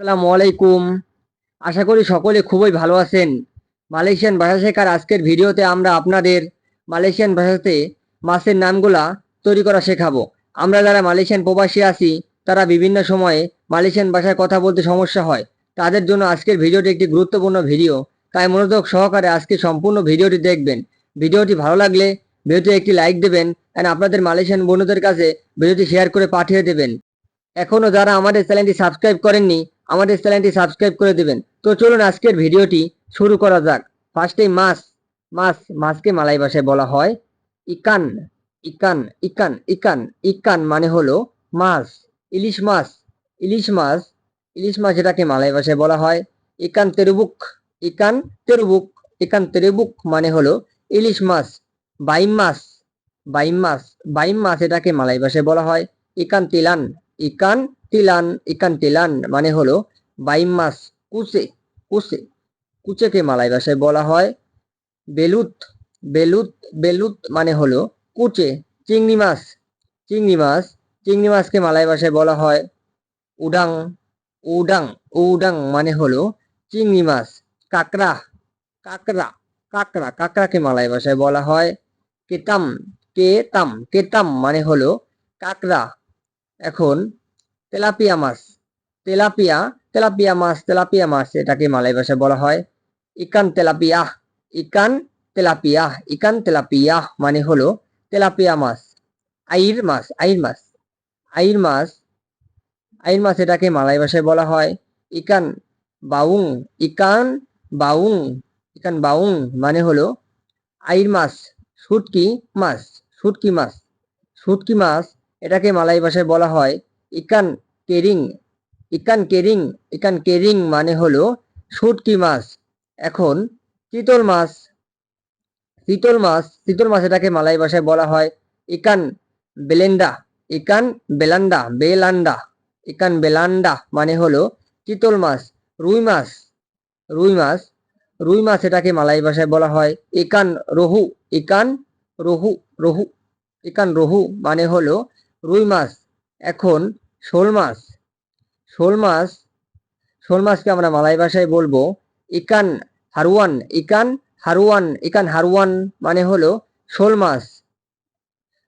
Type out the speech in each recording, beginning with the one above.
আসসালামু আলাইকুম। আশা করি সকলে খুবই ভালো আছেন। মালয়েশিয়ান ভাষা শেখার আজকের ভিডিওতে আমরা আপনাদের মালয়েশিয়ান ভাষাতে মাছের নামগুলা তৈরি করা শেখাবো। আমরা যারা মালয়েশিয়ান প্রবাসী আছি তারা বিভিন্ন সময়ে মালয়েশিয়ান ভাষায় কথা বলতে সমস্যা হয়। তাদের জন্য আজকের ভিডিওটি একটি গুরুত্বপূর্ণ ভিডিও। তাই মনোযোগ সহকারে আজকে সম্পূর্ণ ভিডিওটি দেখবেন। ভিডিওটি ভালো লাগলে ভিডিওতে একটি লাইক দেবেন এবং আপনাদের মালয়েশিয়ান বন্ধুদের কাছে ভিডিওটি শেয়ার করে পাঠিয়ে দেবেন। এখনো যারা আমাদের চ্যানেলটি সাবস্ক্রাইব করেননি আমাদের চ্যানেলটি সাবস্ক্রাইব করে দিবেন। তো চলুন আজকের ভিডিওটি শুরু করা যাক। ফার্স্টে মাছকে মালয় ভাষায় বলা হয় ইকান। ইকান ইকান ইকান ইকান মানে হলো মাছ। ইলিশ মাছ ইলিশ মাছ ইলিশ মাছ এটাকে মালয় ভাষায় বলা হয় ইকান তেরুবুক। ইকান তেরুবুক ইকান তেরুবুক মানে হলো ইলিশ মাছ। বাইম মাছ বাইম মাছ বাইম মাছ এটাকে মালয় ভাষায় বলা হয় ইকান তিলান। ইকান তিলান ইকান তিলান মানে হলো বাইম মাছ। কুচে কুচে কুচেকে মালয় ভাষায় বলা হয় বেলুত। বেলুত বেলুত মানে হলো কুচে। চিংড়ি মাছ চিংড়ি মাছ চিংড়ি মাছকে মালয় ভাষায় বলা হয় উডাং। উডাং উডাং মানে হলো চিংড়ি মাছ। কাঁকড়া কাঁকড়া কাঁকড়া কাঁকড়াকে মালয় ভাষায় বলা হয় কেতাম। কেতাম কেতাম মানে হলো কাঁকড়া। এখন তেলাপিয়া মাছ তেলাপিয়া তেলাপিয়া মাছ এটাকে মালয় ভাষায় বলা হয় ইকান তেলাপিয়া। ইকান তেলাপিয়া ইকান তেলাপিয়া মানে হলো তেলাপিয়া মাছ। আইর মাছ আইর মাছ আইর মাছ আইর মাছ এটাকে মালয় ভাষায় বলা হয় ইকান বাউং। ইকান বাউং ইকান বাউং মানে হলো আইর মাছ। শুটকি মাছ শুটকি মাছ শুটকি মাছ এটাকে মালয় ভাষায় বলা হয় ইকান কেরিং। ইকান কেরিং ইকান কেরিং মানে হলো শুটকি মাছ। এখন চিতল মাছ চিতল মাছ এটাকে মালয় ভাষায় বলা হয় ইকান বেলেন্ডা। ইকান বেলান্ডা বেলান্ডা ইকান বেলান্ডা মানে হলো চিতল মাছ। রুই মাছ রুই মাছ রুই মাছ এটাকে মালয় ভাষায় বলা হয় ইকান রহু। ইকান রহু রহু ইকান রহু মানে হলো রুই মাছ। এখন শোল মাছ শোল মাছ শোল মাছকে আমরা মালয় ভাষায় বলবো ইকান হারুয়ান। ইকান হারুয়ান ইকান হারুয়ান মানে হলো শোল মাছ।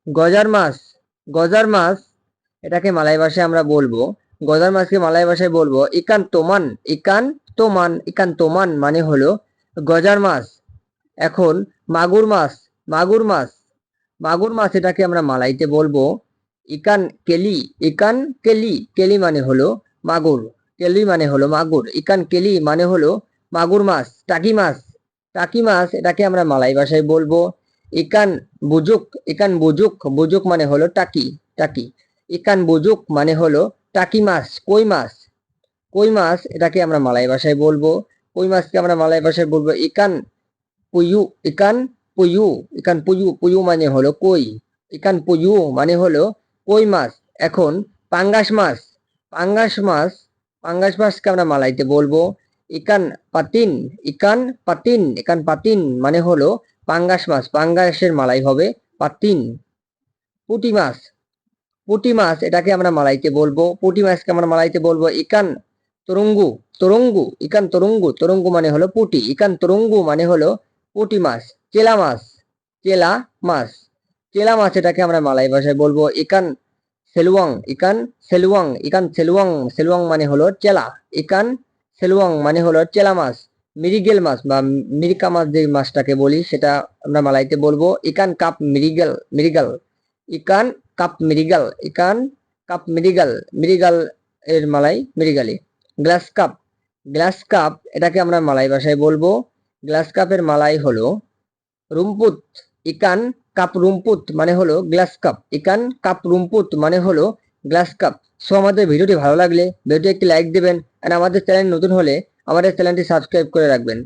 গজার মাছ গজার মাছ এটাকে মালয় ভাষায় আমরা বলবো গজার মাছকে মালয় ভাষায় বলবো ইকান তোমান। ইকান তোমান ইকান তোমান মানে হলো গজার মাছ। এখন মাগুর মাছ মাগুর মাছ মাগুর মাছ এটাকে আমরা মালাইতে বলবো ইকান কেলি। ইকান কেলি কেলি মানে হলো মাগুর। কেলি মানে হলো মাগুর। ইকান কেলি মানে হলো মাগুর মাছ। টাকি মাছ এটাকে আমরা মালাই ভাষায় বলবো ইকান বুজুক। ইকান বুজুক বুজুক মানে হলো টাকি টাকি ইকান বুজুক মানে হলো টাকি মাছ। কই মাছ এটাকে আমরা মালাই ভাষায় বলবো কই মাছকে আমরা মালাই ভাষায় বলবো ইকান পুয়ু। ইকান পুয়ু ইকান পুয়ু পুয়ু মানে হলো কই। ইকান পুয়ু মানে হলো কই মাছ। এখন পাঙ্গাস মাছ পাঙ্গাস মাছ পাঙ্গাস মাছকে আমরা মালাইতে বলবো ইকান পাতিন। ইকান পাতিন ইকান পাতিন মানে হলো পাঙ্গাস মাছ। পাঙ্গাসের মালাই হবে পাতিন। পুঁটি মাছ পুঁটি মাছ এটাকে আমরা মালাইতে বলবো পুঁটি মাছকে আমরা মালাইতে বলবো ইকান তরঙ্গু। তরঙ্গু ইকান তরঙ্গু তরঙ্গু মানে হলো পুঁটি। ইকান তরঙ্গু মানে হলো পুঁটি মাছ। চেলা মাছ চেলা মাছ চেলা মাছ এটাকে আমরা মালাই ভাষায় বলবো ইকান সেলুয়াং। ইকান সেলুয়াং ইকান সেলুয়াং সেলুয়াং মানে হলো চেলা। ইকান সেলুয়াং মানে হলো চেলা মাছ। মিরিগেল মাছ বা মিরিকা মাছ যে মাছটাকে বলি সেটা আমরা মালাইতে বলবো ইকান কাপ মিরিগেল মিরিগাল। ইকান কাপ মিরিগাল ইকান কাপ মিরিগাল মিরিগাল এর মালাই মিরিগালি। গ্লাস কাপ গ্লাস কাপ এটাকে আমরা মালাই ভাষায় বলবো গ্লাস কাপের মালাই হলো রুমপুত। ইকান কাপ রুমপুত মানে হলো গ্লাস কাপ। ইকান কাপ রুমপুত মানে হলো গ্লাস কাপ। সো আমাদের ভিডিওটি ভালো লাগলে ভিডিওটি একটি লাইক দেবেন আর আমাদের চ্যানেল নতুন হলে আমাদের চ্যানেলটি সাবস্ক্রাইব করে রাখবেন।